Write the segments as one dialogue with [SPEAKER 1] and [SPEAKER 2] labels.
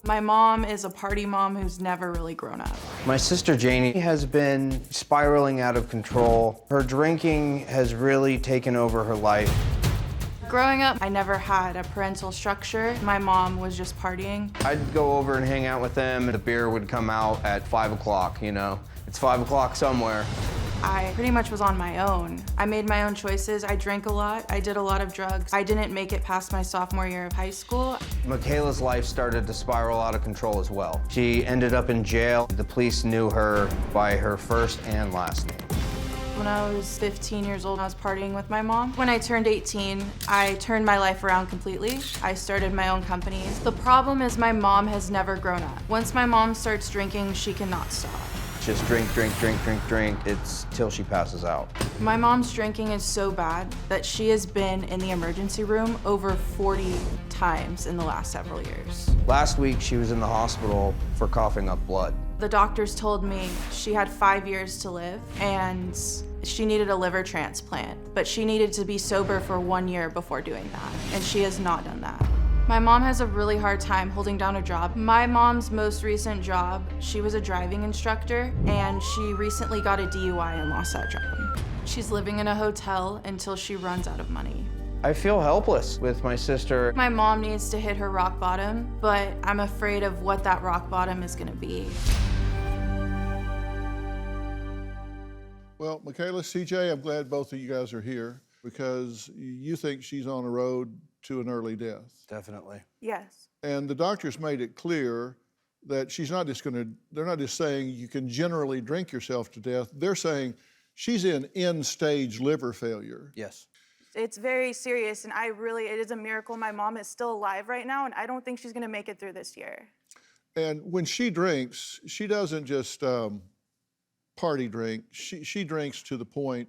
[SPEAKER 1] My mom is a party mom who's never really grown up.
[SPEAKER 2] My sister Janie has been spiraling out of control. Her drinking has really taken over her life.
[SPEAKER 1] Growing up, I never had a parental structure. My mom was just partying.
[SPEAKER 2] I'd go over and hang out with them, and the beer would come out at 5 o'clock, you know? It's 5 o'clock somewhere.
[SPEAKER 1] I pretty much was on my own. I made my own choices. I drank a lot. I did a lot of drugs. I didn't make it past my sophomore year of high school.
[SPEAKER 2] Michaela's life started to spiral out of control as well. She ended up in jail. The police knew her by her first and last name.
[SPEAKER 1] When I was 15 years old, I was partying with my mom. When I turned 18, I turned my life around completely. I started my own companies. The problem is my mom has never grown up. Once my mom starts drinking, she cannot stop.
[SPEAKER 2] Just drink, drink, drink, drink, drink. It's till she passes out.
[SPEAKER 1] My mom's drinking is so bad that she has been in the emergency room over 40 times in the last several years.
[SPEAKER 2] Last week, she was in the hospital for coughing up blood.
[SPEAKER 1] The doctors told me she had 5 years to live and she needed a liver transplant, but she needed to be sober for 1 year before doing that, and she has not done that. My mom has a really hard time holding down a job. My mom's most recent job, she was a driving instructor, and she recently got a DUI and lost that job. She's living in a hotel until she runs out of money.
[SPEAKER 2] I feel helpless with my sister.
[SPEAKER 1] My mom needs to hit her rock bottom, but I'm afraid of what that rock bottom is gonna be.
[SPEAKER 3] Well, Michaela, CJ, I'm glad both of you guys are here because you think she's on the road to an early death.
[SPEAKER 2] Definitely.
[SPEAKER 1] Yes.
[SPEAKER 3] And the doctors made it clear that she's not just they're not just saying you can generally drink yourself to death. They're saying she's in end-stage liver failure.
[SPEAKER 2] Yes.
[SPEAKER 1] It's very serious, and it is a miracle my mom is still alive right now, and I don't think she's gonna make it through this year.
[SPEAKER 3] And when she drinks, she doesn't just party drink. She drinks to the point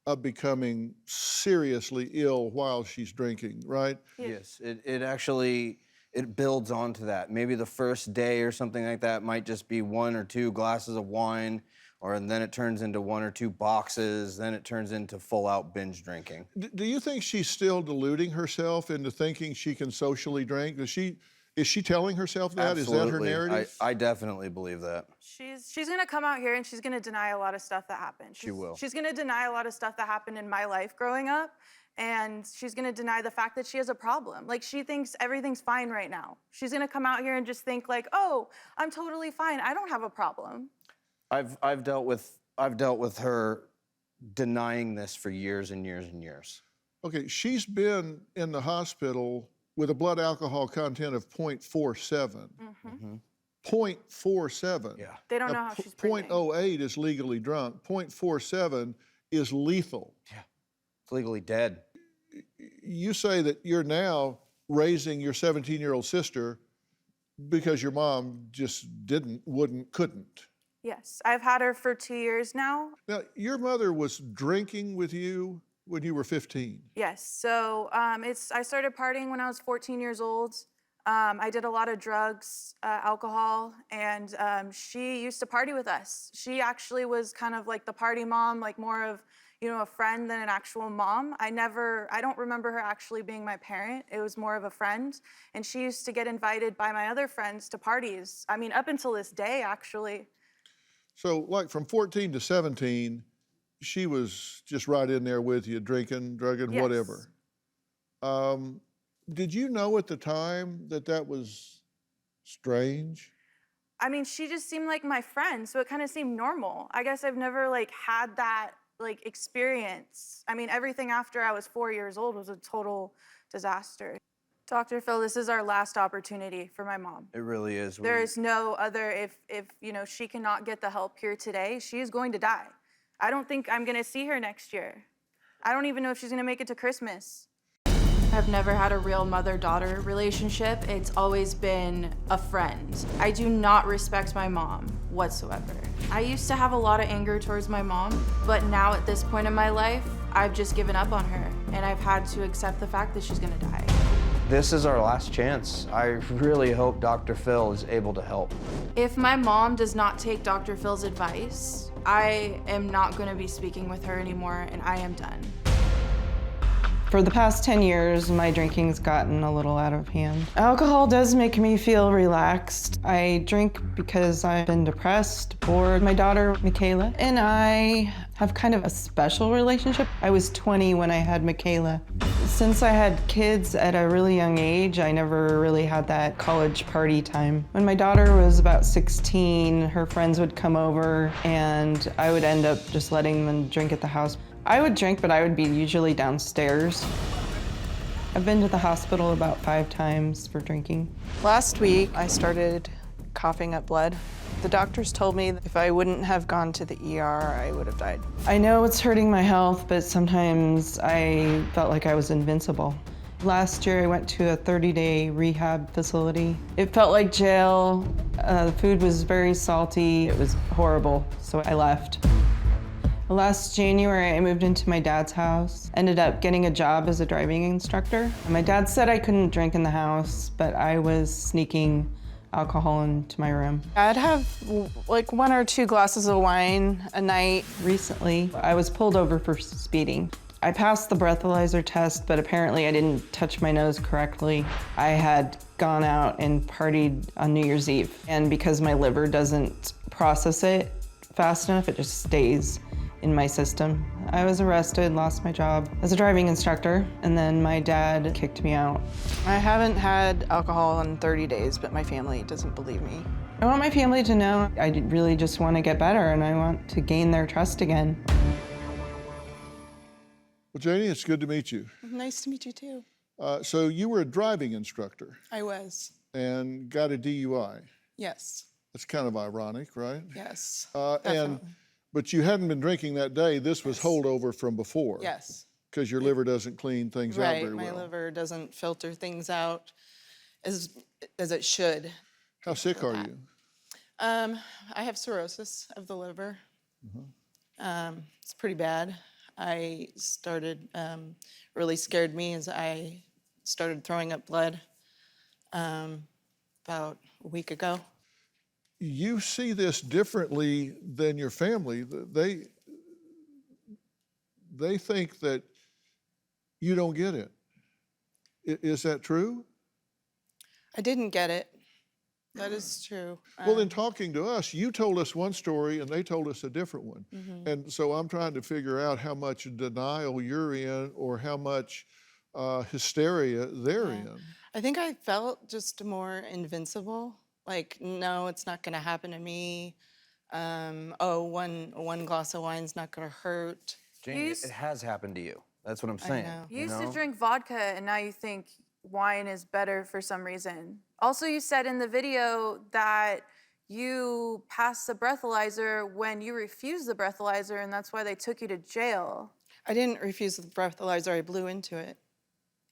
[SPEAKER 3] of becoming seriously ill while she's drinking, right?
[SPEAKER 2] Yes, it actually, it builds onto that. Maybe the first day or something like that might just be 1 or 2 glasses of wine, and then it turns into 1 or 2 boxes, then it turns into full-out binge drinking.
[SPEAKER 3] Do you think she's still deluding herself into thinking she can socially drink? Is she telling herself that?
[SPEAKER 2] Absolutely.
[SPEAKER 3] Is that her narrative?
[SPEAKER 2] I definitely believe that.
[SPEAKER 1] She's gonna come out here and she's gonna deny a lot of stuff that happened.
[SPEAKER 2] She will.
[SPEAKER 1] She's gonna deny a lot of stuff that happened in my life growing up, and she's gonna deny the fact that she has a problem. Like, she thinks everything's fine right now. She's gonna come out here and just think like, oh, I'm totally fine. I don't have a problem.
[SPEAKER 2] I've dealt with her denying this for years and years and years.
[SPEAKER 3] Okay, she's been in the hospital with a blood alcohol content of 0.47.
[SPEAKER 1] Mm-hmm.
[SPEAKER 3] 0.47.
[SPEAKER 2] Yeah.
[SPEAKER 1] They don't know how she's breathing.
[SPEAKER 3] 0.08 is legally drunk. 0.47 is lethal.
[SPEAKER 2] Yeah. It's legally dead.
[SPEAKER 3] You say that you're now raising your 17-year-old sister because your mom just couldn't.
[SPEAKER 1] Yes, I've had her for 2 years now.
[SPEAKER 3] Now, your mother was drinking with you when you were 15.
[SPEAKER 1] Yes, so I started partying when I was 14 years old. I did a lot of drugs, alcohol, and she used to party with us. She actually was kind of like the party mom, like more of, a friend than an actual mom. I don't remember her actually being my parent. It was more of a friend, and she used to get invited by my other friends to parties. I mean, up until this day, actually.
[SPEAKER 3] So, like from 14 to 17, she was just right in there with you, drinking, drugging,
[SPEAKER 1] Yes.
[SPEAKER 3] whatever. Did you know at the time that was strange?
[SPEAKER 1] I mean, she just seemed like my friend, so it kind of seemed normal. I guess I've never had that experience. I mean, everything after I was 4 years old was a total disaster. Dr. Phil, this is our last opportunity for my mom.
[SPEAKER 2] It really is.
[SPEAKER 1] There is no other, if she cannot get the help here today, she is going to die. I don't think I'm gonna see her next year. I don't even know if she's gonna make it to Christmas. I've never had a real mother-daughter relationship. It's always been a friend. I do not respect my mom whatsoever. I used to have a lot of anger towards my mom, but now at this point in my life, I've just given up on her, and I've had to accept the fact that she's gonna die.
[SPEAKER 2] This is our last chance. I really hope Dr. Phil is able to help.
[SPEAKER 1] If my mom does not take Dr. Phil's advice, I am not going to be speaking with her anymore, and I am done.
[SPEAKER 4] For the past 10 years, my drinking's gotten a little out of hand. Alcohol does make me feel relaxed. I drink because I've been depressed, bored. My daughter, Michaela, and I have kind of a special relationship. I was 20 when I had Michaela. Since I had kids at a really young age, I never really had that college party time. When my daughter was about 16, her friends would come over and I would end up just letting them drink at the house. I would drink, but I would be usually downstairs. I've been to the hospital about 5 times for drinking. Last week, I started coughing up blood. The doctors told me that if I wouldn't have gone to the ER, I would have died. I know it's hurting my health, but sometimes I felt like I was invincible. Last year, I went to a 30-day rehab facility. It felt like jail. The food was very salty. It was horrible, so I left. Last January, I moved into my dad's house, ended up getting a job as a driving instructor. My dad said I couldn't drink in the house, but I was sneaking alcohol into my room. I'd have like 1 or 2 glasses of wine a night. Recently, I was pulled over for speeding. I passed the breathalyzer test, but apparently I didn't touch my nose correctly. I had gone out and partied on New Year's Eve, and because my liver doesn't process it fast enough, it just stays in my system. I was arrested, lost my job as a driving instructor, and then my dad kicked me out. I haven't had alcohol in 30 days, but my family doesn't believe me. I want my family to know I really just want to get better and I want to gain their trust again.
[SPEAKER 3] Well, Janie, it's good to meet you.
[SPEAKER 4] Nice to meet you too.
[SPEAKER 3] So you were a driving instructor
[SPEAKER 4] I was.
[SPEAKER 3] and got a DUI.
[SPEAKER 4] Yes.
[SPEAKER 3] That's kind of ironic, right?
[SPEAKER 4] Yes.
[SPEAKER 3] But you hadn't been drinking that day. This was holdover from before.
[SPEAKER 4] Yes.
[SPEAKER 3] Because your liver doesn't clean things out very well.
[SPEAKER 4] My liver doesn't filter things out as it should.
[SPEAKER 3] How sick are you?
[SPEAKER 4] I have cirrhosis of the liver. It's pretty bad. I started, really scared me as I started throwing up blood about a week ago.
[SPEAKER 3] You see this differently than your family. They think that you don't get it. Is that true?
[SPEAKER 4] I didn't get it. That is true.
[SPEAKER 3] Well, in talking to us, you told us one story and they told us a different one. And so I'm trying to figure out how much denial you're in or how much hysteria they're in.
[SPEAKER 4] I think I felt just more invincible. Like, no, it's not gonna happen to me. One glass of wine's not gonna hurt.
[SPEAKER 2] Janie, it has happened to you. That's what I'm saying.
[SPEAKER 4] know.
[SPEAKER 1] You used to drink vodka, and now you think wine is better for some reason. Also, you said in the video that you passed the breathalyzer when you refused the breathalyzer, and that's why they took you to jail.
[SPEAKER 4] I didn't refuse the breathalyzer, I blew into it.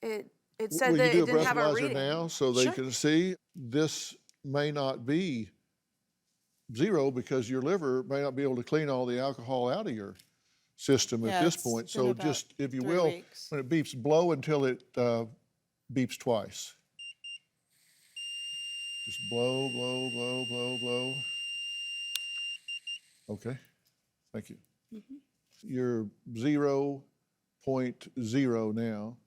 [SPEAKER 1] It said
[SPEAKER 3] Will
[SPEAKER 1] that
[SPEAKER 3] you
[SPEAKER 1] it
[SPEAKER 3] do a
[SPEAKER 1] didn't have a
[SPEAKER 3] breathalyzer
[SPEAKER 1] reading.
[SPEAKER 3] now so they
[SPEAKER 4] Sure.
[SPEAKER 3] can see? This may not be 0 because your liver may not be able to clean all the alcohol out of your system at this
[SPEAKER 4] it's
[SPEAKER 3] point.
[SPEAKER 4] been
[SPEAKER 3] So
[SPEAKER 4] about
[SPEAKER 3] just, if you
[SPEAKER 4] 3
[SPEAKER 3] will,
[SPEAKER 4] weeks.
[SPEAKER 3] when it beeps, blow until it beeps twice. Just blow, blow, blow, blow, blow. Okay, thank you. You're 0.0 now,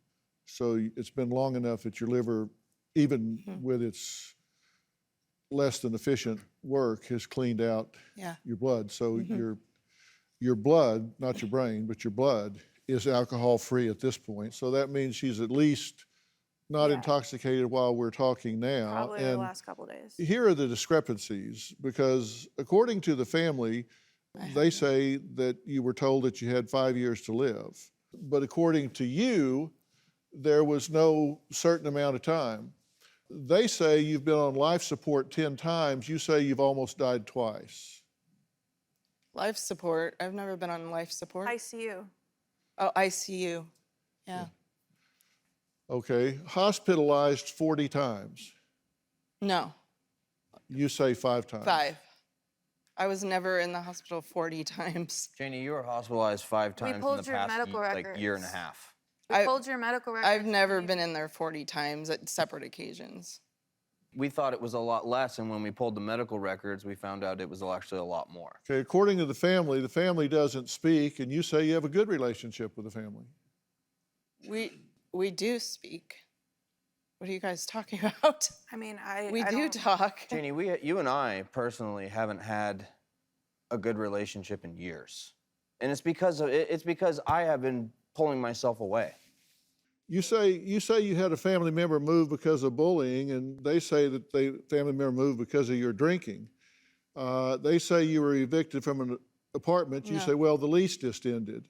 [SPEAKER 3] so it's been long enough that your liver, even with its less than efficient work, has cleaned out your blood. So your blood, not your brain, but your blood is alcohol-free at this point. So that means she's at least not intoxicated while we're talking now.
[SPEAKER 1] Probably the last couple days.
[SPEAKER 3] Here are the discrepancies, because according to the family, they say that you were told that you had 5 years to live. But according to you, there was no certain amount of time. They say you've been on life support 10 times. You say you've almost died twice.
[SPEAKER 4] Life support, I've never been on life support.
[SPEAKER 1] ICU.
[SPEAKER 4] Oh, ICU, yeah.
[SPEAKER 3] Okay, hospitalized 40 times.
[SPEAKER 4] No,
[SPEAKER 3] You say 5 times.
[SPEAKER 4] 5. I was never in the hospital 40 times.
[SPEAKER 2] Janie, you were hospitalized 5 times in
[SPEAKER 1] pulled
[SPEAKER 2] the
[SPEAKER 1] your
[SPEAKER 2] past
[SPEAKER 1] medical
[SPEAKER 2] year and a
[SPEAKER 1] records.
[SPEAKER 2] half.
[SPEAKER 1] We pulled your medical records.
[SPEAKER 4] I've never been in there 40 times at separate occasions.
[SPEAKER 2] We thought it was a lot less, and when we pulled the medical records, we found out it was actually a lot more.
[SPEAKER 3] Okay, according to the family doesn't speak, and you say you have a good relationship with the family.
[SPEAKER 4] We do speak. What are you guys talking about?
[SPEAKER 1] I mean,
[SPEAKER 4] We
[SPEAKER 1] I
[SPEAKER 4] do
[SPEAKER 1] don't-
[SPEAKER 4] talk.
[SPEAKER 2] Janie, you and I personally haven't had a good relationship in years. And it's because I have been pulling myself away.
[SPEAKER 3] You say you had a family member move because of bullying, and they say that family member moved because of your drinking. They say you were evicted from an apartment. You
[SPEAKER 4] No.
[SPEAKER 3] say, well, the lease just ended.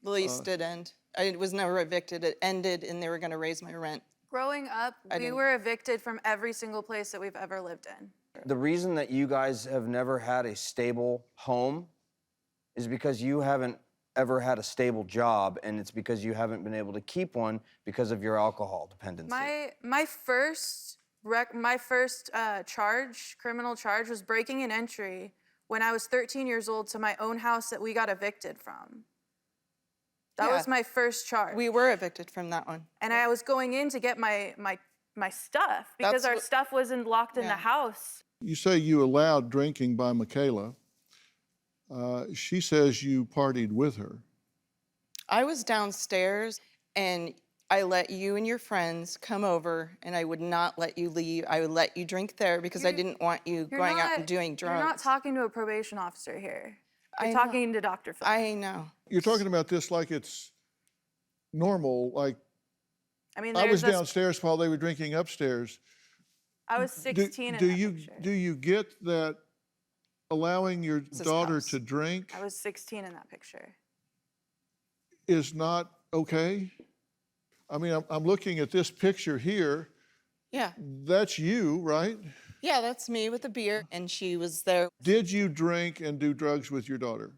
[SPEAKER 4] The lease did end. I was never evicted. It ended, and they were going to raise my rent.
[SPEAKER 1] Growing up, we were evicted from every single place that we've ever lived in.
[SPEAKER 2] The reason that you guys have never had a stable home is because you haven't ever had a stable job, and it's because you haven't been able to keep one because of your alcohol dependency.
[SPEAKER 1] My first criminal charge, was breaking an entry when I was 13 years old to my own house that we got evicted from. That
[SPEAKER 4] Yeah.
[SPEAKER 1] was my first charge.
[SPEAKER 4] We were evicted from that one.
[SPEAKER 1] And I was going in to get my stuff because
[SPEAKER 4] That's
[SPEAKER 1] our
[SPEAKER 4] what-
[SPEAKER 1] stuff wasn't locked in
[SPEAKER 4] Yeah.
[SPEAKER 1] the house.
[SPEAKER 3] You say you allowed drinking by Michaela. She says you partied with her.
[SPEAKER 4] I was downstairs, and I let you and your friends come over, and I would not let you leave. I would let you drink there because I didn't want you going out and doing drugs.
[SPEAKER 1] You're not talking to a probation officer here. You're
[SPEAKER 4] I know.
[SPEAKER 1] talking to Dr. Phil.
[SPEAKER 4] I know.
[SPEAKER 3] You're talking about this like it's normal, like
[SPEAKER 1] I mean,
[SPEAKER 3] I was
[SPEAKER 1] there's this-
[SPEAKER 3] downstairs while they were drinking upstairs.
[SPEAKER 1] I was 16 in
[SPEAKER 3] do
[SPEAKER 1] that
[SPEAKER 3] you
[SPEAKER 1] picture.
[SPEAKER 3] do you get that allowing your
[SPEAKER 4] his
[SPEAKER 3] daughter
[SPEAKER 4] house.
[SPEAKER 3] to drink
[SPEAKER 1] I was 16 in that picture.
[SPEAKER 3] is not okay? I mean, I'm looking at this picture here.
[SPEAKER 4] Yeah.
[SPEAKER 3] That's you, right?
[SPEAKER 4] Yeah, that's me with the beer, and she was there.
[SPEAKER 3] Did you drink and do drugs with your daughter?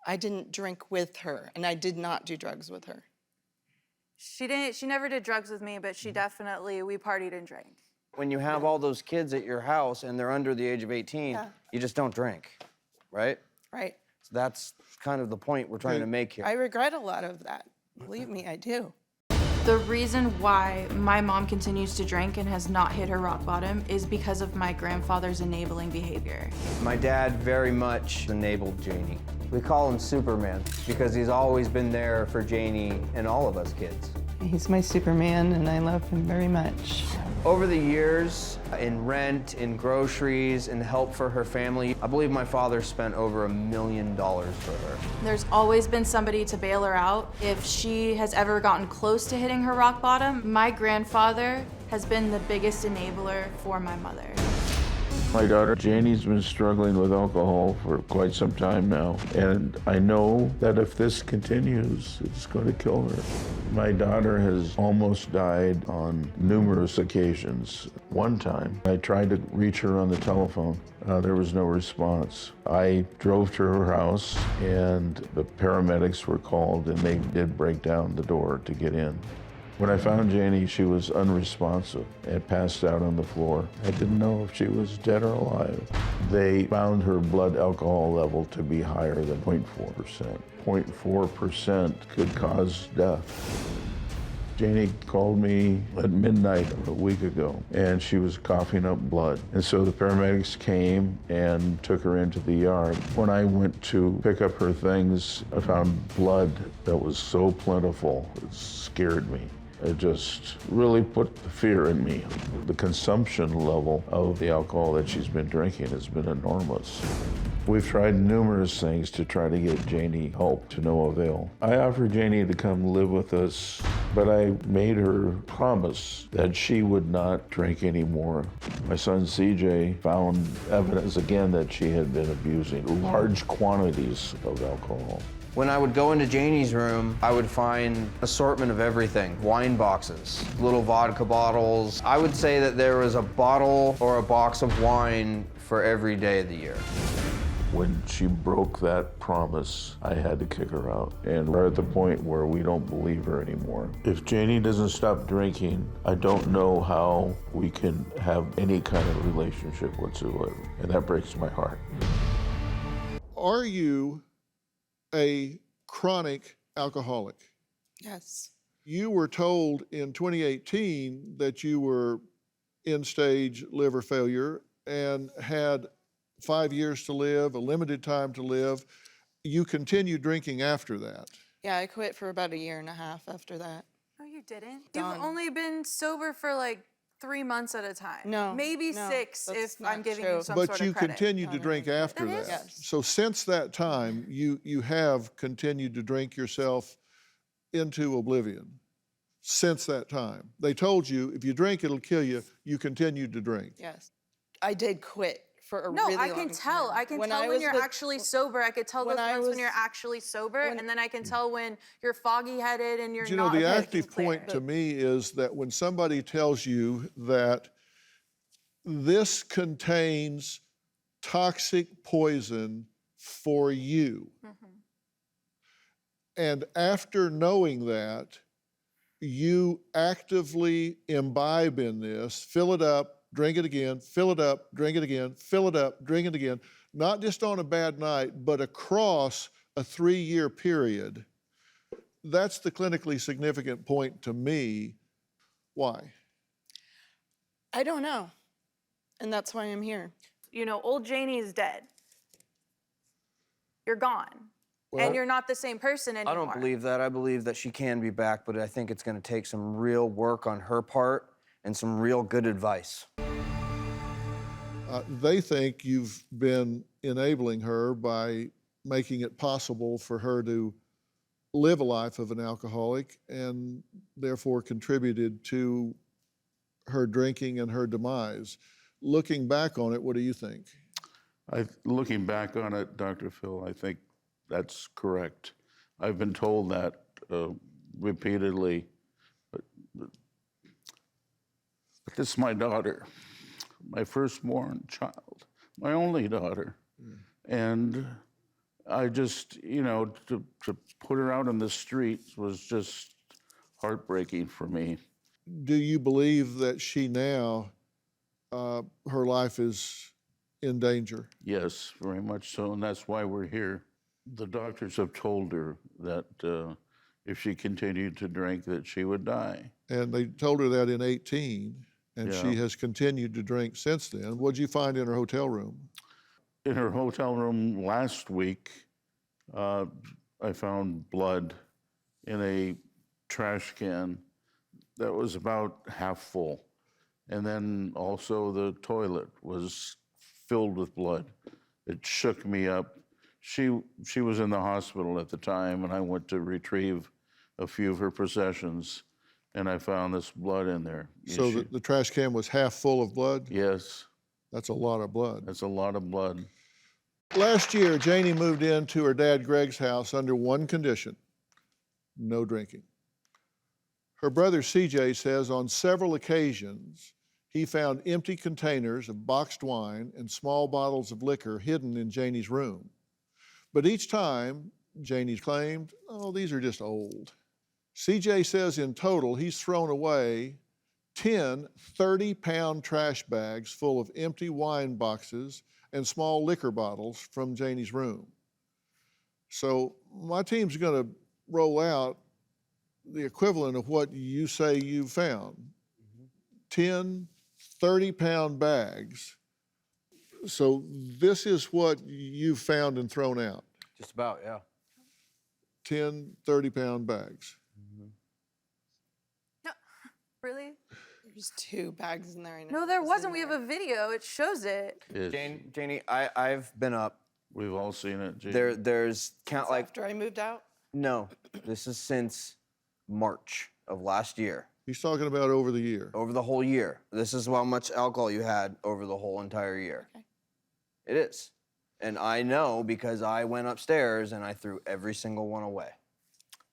[SPEAKER 4] I didn't drink with her, and I did not do drugs with her.
[SPEAKER 1] She never did drugs with me, but we partied and drank.
[SPEAKER 2] When you have all those kids at your house and they're under the age of 18,
[SPEAKER 4] Yeah.
[SPEAKER 2] you just don't drink, right?
[SPEAKER 4] Right.
[SPEAKER 2] So that's kind of the point we're trying to make here.
[SPEAKER 4] I regret a lot of that. Believe me, I do.
[SPEAKER 1] The reason why my mom continues to drink and has not hit her rock bottom is because of my grandfather's enabling behavior.
[SPEAKER 2] My dad very much enabled Janie. We call him Superman because he's always been there for Janie and all of us kids.
[SPEAKER 4] He's my Superman, and I love him very much.
[SPEAKER 2] Over the years, in rent, in groceries, in help for her family, I believe my father spent over $1 million for her.
[SPEAKER 1] There's always been somebody to bail her out. If she has ever gotten close to hitting her rock bottom, my grandfather has been the biggest enabler for my mother.
[SPEAKER 5] My daughter Janie's been struggling with alcohol for quite some time now, and I know that if this continues, it's going to kill her. My daughter has almost died on numerous occasions. One time, I tried to reach her on the telephone. There was no response. I drove to her house, and the paramedics were called, and they did break down the door to get in. When I found Janie, she was unresponsive and passed out on the floor. I didn't know if she was dead or alive. They found her blood alcohol level to be higher than 0.4%. 0.4% could cause death. Janie called me at midnight a week ago, and she was coughing up blood. And so the paramedics came and took her into the yard. When I went to pick up her things, I found blood that was so plentiful, it scared me. It just really put the fear in me. The consumption level of the alcohol that she's been drinking has been enormous. We've tried numerous things to try to get Janie help, to no avail. I offered Janie to come live with us, but I made her promise that she would not drink anymore. My son CJ found evidence again that she had been abusing large quantities of alcohol.
[SPEAKER 2] When I would go into Janie's room, I would find assortment of everything. Wine boxes, little vodka bottles. I would say that there was a bottle or a box of wine for every day of the year.
[SPEAKER 5] When she broke that promise, I had to kick her out. And we're at the point where we don't believe her anymore. If Janie doesn't stop drinking, I don't know how we can have any kind of relationship whatsoever. And that breaks my heart.
[SPEAKER 3] Are you a chronic alcoholic?
[SPEAKER 4] Yes.
[SPEAKER 3] You were told in 2018 that you were end-stage liver failure and had 5 years to live, a limited time to live. You continued drinking after that.
[SPEAKER 4] Yeah, I quit for about 1.5 years after that.
[SPEAKER 1] didn't.
[SPEAKER 4] Done.
[SPEAKER 1] You've only been sober for like 3 months at a time.
[SPEAKER 4] No,
[SPEAKER 1] Maybe
[SPEAKER 4] no,
[SPEAKER 1] 6
[SPEAKER 4] that's
[SPEAKER 1] if I'm
[SPEAKER 4] not
[SPEAKER 1] giving
[SPEAKER 4] true.
[SPEAKER 1] you some
[SPEAKER 3] But
[SPEAKER 1] sort
[SPEAKER 3] you
[SPEAKER 1] of credit.
[SPEAKER 3] continued to drink after
[SPEAKER 1] That is-
[SPEAKER 3] that.
[SPEAKER 4] Yes.
[SPEAKER 3] So since that time, you have continued to drink yourself into oblivion. Since that time. They told you, if you drink, it'll kill you. You continued to drink.
[SPEAKER 4] Yes. I did quit for a
[SPEAKER 1] No,
[SPEAKER 4] really
[SPEAKER 1] I
[SPEAKER 4] long
[SPEAKER 1] can tell.
[SPEAKER 4] time.
[SPEAKER 1] I can
[SPEAKER 4] When
[SPEAKER 1] tell
[SPEAKER 4] I
[SPEAKER 1] when
[SPEAKER 4] was
[SPEAKER 1] you're
[SPEAKER 4] with-
[SPEAKER 1] actually sober. I could tell
[SPEAKER 4] when
[SPEAKER 1] those
[SPEAKER 4] I
[SPEAKER 1] months when
[SPEAKER 4] was-
[SPEAKER 1] you're actually sober,
[SPEAKER 4] when-
[SPEAKER 1] and then I can tell when you're foggy-headed and you're
[SPEAKER 3] You know,
[SPEAKER 1] not
[SPEAKER 3] the
[SPEAKER 1] thinking
[SPEAKER 3] active
[SPEAKER 1] clear.
[SPEAKER 3] point to me is that when somebody tells you that this contains toxic poison for you, and after knowing that, you actively imbibe in this, fill it up, drink it again, fill it up, drink it again, fill it up, drink it again, not just on a bad night, but across a 3-year period. That's the clinically significant point to me. Why?
[SPEAKER 4] I don't know. And that's why I'm here.
[SPEAKER 1] You know, old Janie is dead. You're gone.
[SPEAKER 3] Well-
[SPEAKER 1] and you're not the same person anymore.
[SPEAKER 2] I don't believe that. I believe that she can be back, but I think it's going to take some real work on her part and some real good advice.
[SPEAKER 3] They think you've been enabling her by making it possible for her to live a life of an alcoholic and therefore contributed to her drinking and her demise. Looking back on it, what do you think?
[SPEAKER 5] Looking back on it, Dr. Phil, I think that's correct. I've been told that repeatedly, but this is my daughter, my firstborn child, my only daughter. And I just, to put her out in the streets was just heartbreaking for me.
[SPEAKER 3] Do you believe that she now, her life is in danger?
[SPEAKER 5] Yes, very much so, and that's why we're here. The doctors have told her that if she continued to drink, that she would die.
[SPEAKER 3] And they told her that in 18, and
[SPEAKER 5] Yeah.
[SPEAKER 3] she has continued to drink since then. What'd you find in her hotel room?
[SPEAKER 5] In her hotel room last week, I found blood in a trash can that was about half full. And then also the toilet was filled with blood. It shook me up. She was in the hospital at the time, and I went to retrieve a few of her possessions, and I found this blood in there.
[SPEAKER 3] So the trash can was half full of blood?
[SPEAKER 5] Yes,
[SPEAKER 3] That's a lot of blood.
[SPEAKER 5] that's a lot of blood.
[SPEAKER 3] Last year, Janie moved into her dad Greg's house under one condition: no drinking. Her brother CJ says on several occasions he found empty containers of boxed wine and small bottles of liquor hidden in Janie's room. But each time, Janie claimed, oh, these are just old. CJ says in total he's thrown away 10 30-pound trash bags full of empty wine boxes and small liquor bottles from Janie's room. So my team's going to roll out the equivalent of what you say you found. 10 30-pound bags. So this is what you found and thrown out.
[SPEAKER 2] Just about, yeah.
[SPEAKER 3] 10 30-pound bags.
[SPEAKER 1] No, really?
[SPEAKER 4] There's 2 bags in there. I know.
[SPEAKER 1] No, there
[SPEAKER 4] It's in
[SPEAKER 1] wasn't. We have
[SPEAKER 4] there.
[SPEAKER 1] a video. It shows it.
[SPEAKER 2] Janie, I've been up.
[SPEAKER 5] We've all seen it. Jane.
[SPEAKER 2] There's count like,
[SPEAKER 4] After I moved out.
[SPEAKER 2] no, this is since March of last year.
[SPEAKER 3] He's talking about over the year.
[SPEAKER 2] Over the whole year. This is how much alcohol you had over the whole entire year.
[SPEAKER 4] Okay.
[SPEAKER 2] It is. And I know because I went upstairs and I threw every single one away.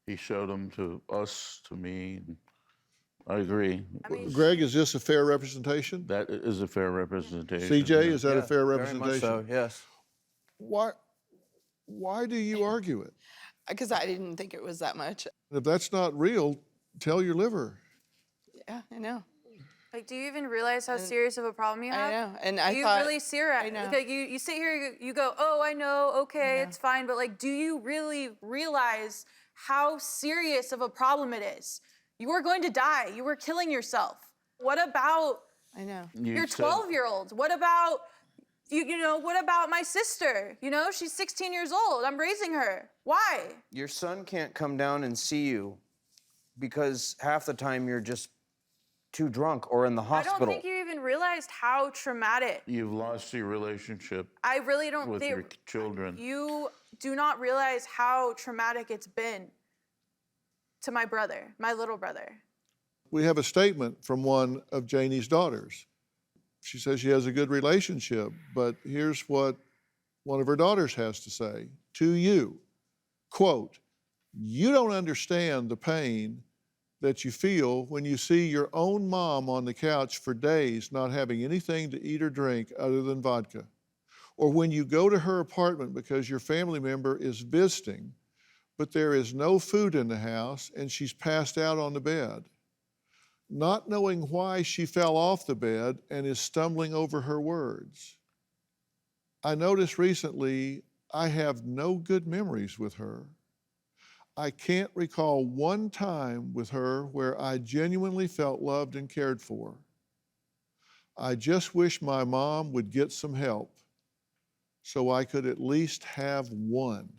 [SPEAKER 5] He showed them to us, to me. I agree.
[SPEAKER 1] I mean,
[SPEAKER 3] Greg, is this a fair representation?
[SPEAKER 5] That is a fair representation.
[SPEAKER 3] CJ, is that a
[SPEAKER 2] Yeah,
[SPEAKER 3] fair
[SPEAKER 2] very
[SPEAKER 3] representation?
[SPEAKER 2] much so, yes.
[SPEAKER 3] Why do you argue it?
[SPEAKER 4] Because I didn't think it was that much.
[SPEAKER 3] If that's not real, tell your liver.
[SPEAKER 4] Yeah, I know.
[SPEAKER 1] like, do you even realize how serious of a problem you have?
[SPEAKER 4] I know. And I
[SPEAKER 1] you
[SPEAKER 4] thought.
[SPEAKER 1] really serious.
[SPEAKER 4] I know.
[SPEAKER 1] Like you sit here, you go, oh, I know, okay, it's fine, but like, do you really realize how serious of a problem it is? You are going to die. You are killing yourself. What about
[SPEAKER 4] I know.
[SPEAKER 1] your
[SPEAKER 5] said-
[SPEAKER 1] 12-year-old? What about what about my sister? She's 16 years old. I'm raising her. Why?
[SPEAKER 2] Your son can't come down and see you because half the time you're just too drunk or in the
[SPEAKER 1] I
[SPEAKER 2] hospital.
[SPEAKER 1] don't think you even realized how traumatic.
[SPEAKER 5] You've lost your relationship
[SPEAKER 1] I really don't
[SPEAKER 5] with
[SPEAKER 1] think
[SPEAKER 5] your children.
[SPEAKER 1] you do not realize how traumatic it's been to my brother, my little brother.
[SPEAKER 3] We have a statement from one of Janie's daughters. She says she has a good relationship, but here's what one of her daughters has to say to you. Quote, "You don't understand the pain that you feel when you see your own mom on the couch for days not having anything to eat or drink other than vodka. Or when you go to her apartment because your family member is visiting, but there is no food in the house and she's passed out on the bed, not knowing why she fell off the bed and is stumbling over her words. I noticed recently I have no good memories with her. I can't recall one time with her where I genuinely felt loved and cared for. I just wish my mom would get some help so I could at least have one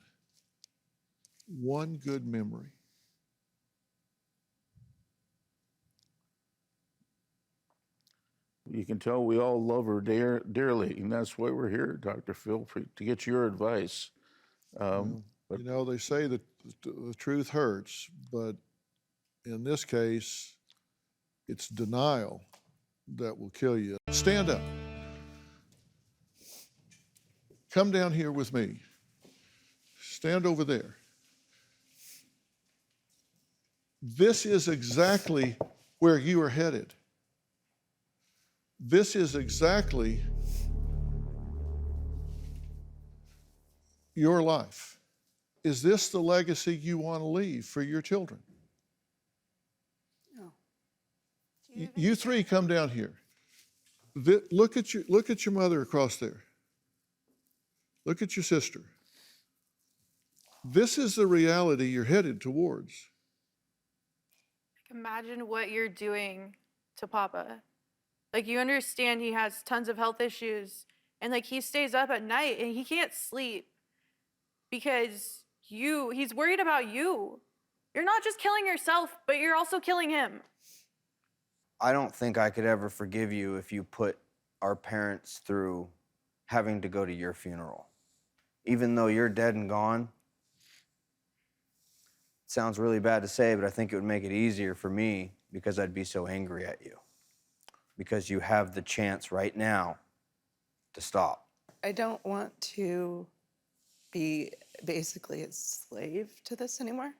[SPEAKER 3] good memory."
[SPEAKER 5] You can tell we all love her dearly, and that's why we're here, Dr. Phil, to get your advice.
[SPEAKER 3] You know, they say that the truth hurts, but in this case, it's denial that will kill you. Stand up. Come down here with me. Stand over there. This is exactly where you are headed. This is exactly your life. Is this the legacy you want to leave for your children?
[SPEAKER 1] No.
[SPEAKER 3] You three come down here. Look at your mother across there. Look at your sister. This is the reality you're headed towards.
[SPEAKER 1] Imagine what you're doing to Papa. Like, you understand he has tons of health issues, and like he stays up at night and he can't sleep because he's worried about you. You're not just killing yourself, but you're also killing him.
[SPEAKER 2] I don't think I could ever forgive you if you put our parents through having to go to your funeral. Even though you're dead and gone, it sounds really bad to say, but I think it would make it easier for me because I'd be so angry at you. Because you have the chance right now to stop.
[SPEAKER 4] I don't want to be basically a slave to this anymore.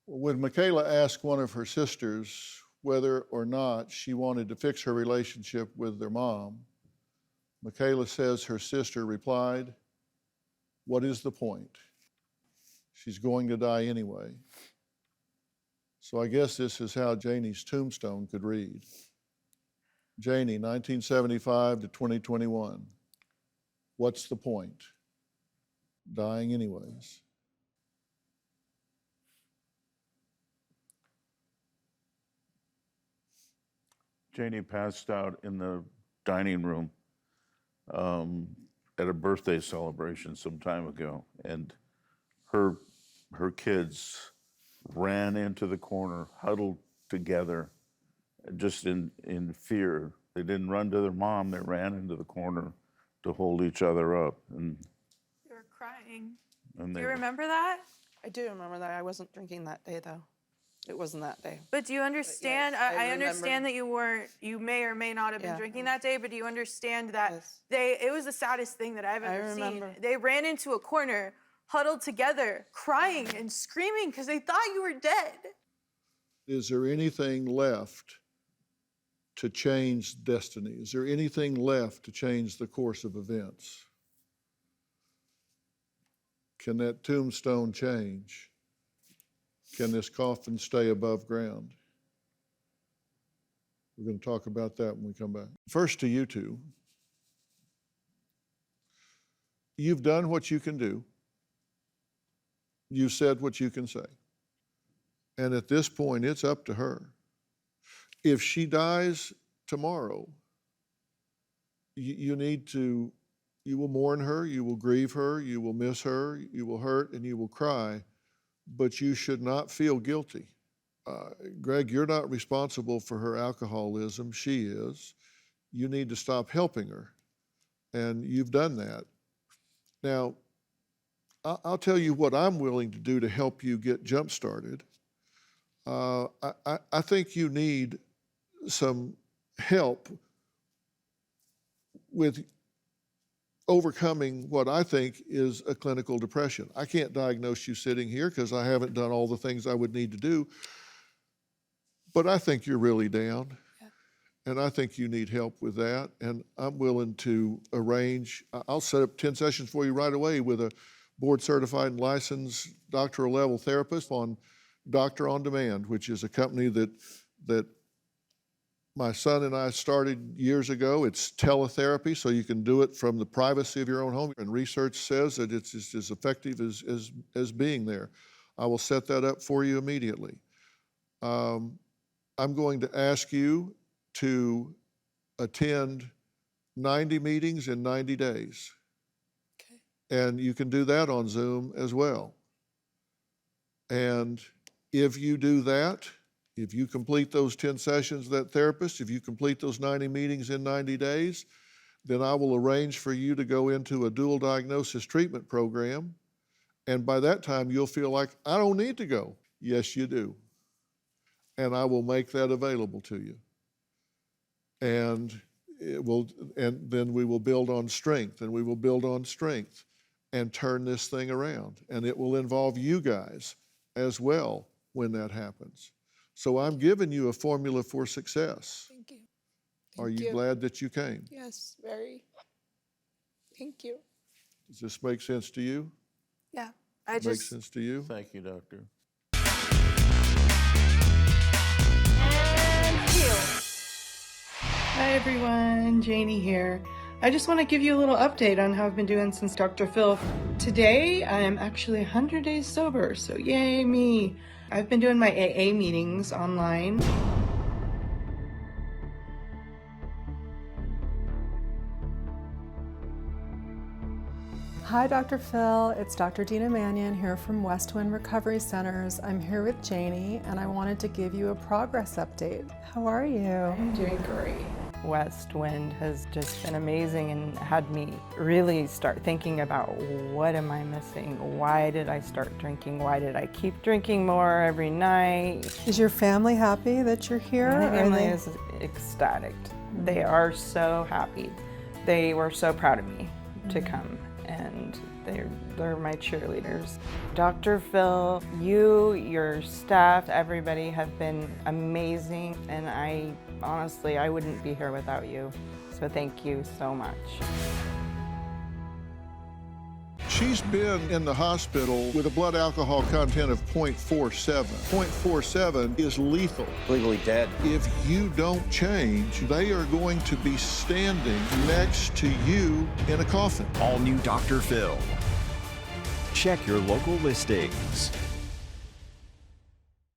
[SPEAKER 3] When Michaela asked one of her sisters whether or not she wanted to fix her relationship with their mom, Michaela says her sister replied, "What is the point? She's going to die anyway." So I guess this is how Janie's tombstone could read. Janie, 1975 to 2021. What's the point? Dying anyways.
[SPEAKER 5] Janie passed out in the dining room at a birthday celebration some time ago, and her kids ran into the corner, huddled together, just in fear. They didn't run to their mom, they ran into the corner to hold each other up. And
[SPEAKER 1] You were crying.
[SPEAKER 5] and
[SPEAKER 1] Do
[SPEAKER 5] they
[SPEAKER 1] you remember that?
[SPEAKER 4] I do remember that. I wasn't drinking that day, though. It wasn't that day.
[SPEAKER 1] But do you understand?
[SPEAKER 4] yes, I
[SPEAKER 1] I understand
[SPEAKER 4] remember.
[SPEAKER 1] that you may or may not have been
[SPEAKER 4] Yeah.
[SPEAKER 1] drinking that day, but do you understand that
[SPEAKER 4] Yes.
[SPEAKER 1] it was the saddest thing that I've ever
[SPEAKER 4] remember.
[SPEAKER 1] seen. They ran into a corner, huddled together, crying and screaming because they thought you were dead.
[SPEAKER 3] Is there anything left to change destiny? Is there anything left to change the course of events? Can that tombstone change? Can this coffin stay above ground? We're going to talk about that when we come back. First, to you two. You've done what you can do. You said what you can say. And at this point, it's up to her. If she dies tomorrow, you will mourn her, you will grieve her, you will miss her, you will hurt, and you will cry, but you should not feel guilty Greg, you're not responsible for her alcoholism. She is. You need to stop helping her. And you've done that. Now, I'll tell you what I'm willing to do to help you get jump-started. I think you need some help with overcoming what I think is a clinical depression. I can't diagnose you sitting here because I haven't done all the things I would need to do, but I think you're really down. Yeah. And I think you need help with that. And I'm willing to arrange, I'll set up 10 sessions for you right away with a board certified and licensed doctoral level therapist on Doctor on Demand, which is a company that my son and I started years ago. It's teletherapy, so you can do it from the privacy of your own home. And research says that it's just as effective as being there. I will set that up for you immediately. I'm going to ask you to attend 90 meetings in 90 days. Okay. And you can do that on Zoom as well. And if you do that, if you complete those 10 sessions, that therapist, if you complete those 90 meetings in 90 days, then I will arrange for you to go into a dual diagnosis treatment program. And by that time, you'll feel like, I don't need to go. Yes, you do. And I will make that available to you. And then we will build on strength, and we will build on strength and turn this thing around. And it will involve you guys as well when that happens. So I'm giving you a formula for success.
[SPEAKER 6] Thank you.
[SPEAKER 3] Are you glad that you came?
[SPEAKER 6] Yes, very. Thank you.
[SPEAKER 3] Does this make sense to you?
[SPEAKER 1] Yeah,
[SPEAKER 3] Makes sense to you?
[SPEAKER 5] Thank you, doctor.
[SPEAKER 4] Hi everyone, Janie here. I just want to give you a little update on how I've been doing since Dr. Phil. Today, I am actually 100 days sober, so yay me. I've been doing my AA meetings online.
[SPEAKER 7] Hi, Dr. Phil. It's Dr. Dina Mannion here from Westwind Recovery Centers. I'm here with Janie, and I wanted to give you a progress update. How are you?
[SPEAKER 4] I'm doing great. Westwind has just been amazing and had me really start thinking about what am I missing? Why did I start drinking? Why did I keep drinking more every night?
[SPEAKER 7] Is your family happy that you're here?
[SPEAKER 4] My family is ecstatic. They are so happy. They were so proud of me to come, and they're my cheerleaders. Dr. Phil, you, your staff, everybody have been amazing, and honestly, I wouldn't be here without you. So thank you so much.
[SPEAKER 3] She's been in the hospital with a blood alcohol content of 0.47. 0.47 is lethal.
[SPEAKER 2] Legally dead.
[SPEAKER 3] If you don't change, they are going to be standing next to you in a coffin.
[SPEAKER 8] All new Dr. Phil. Check your local listings.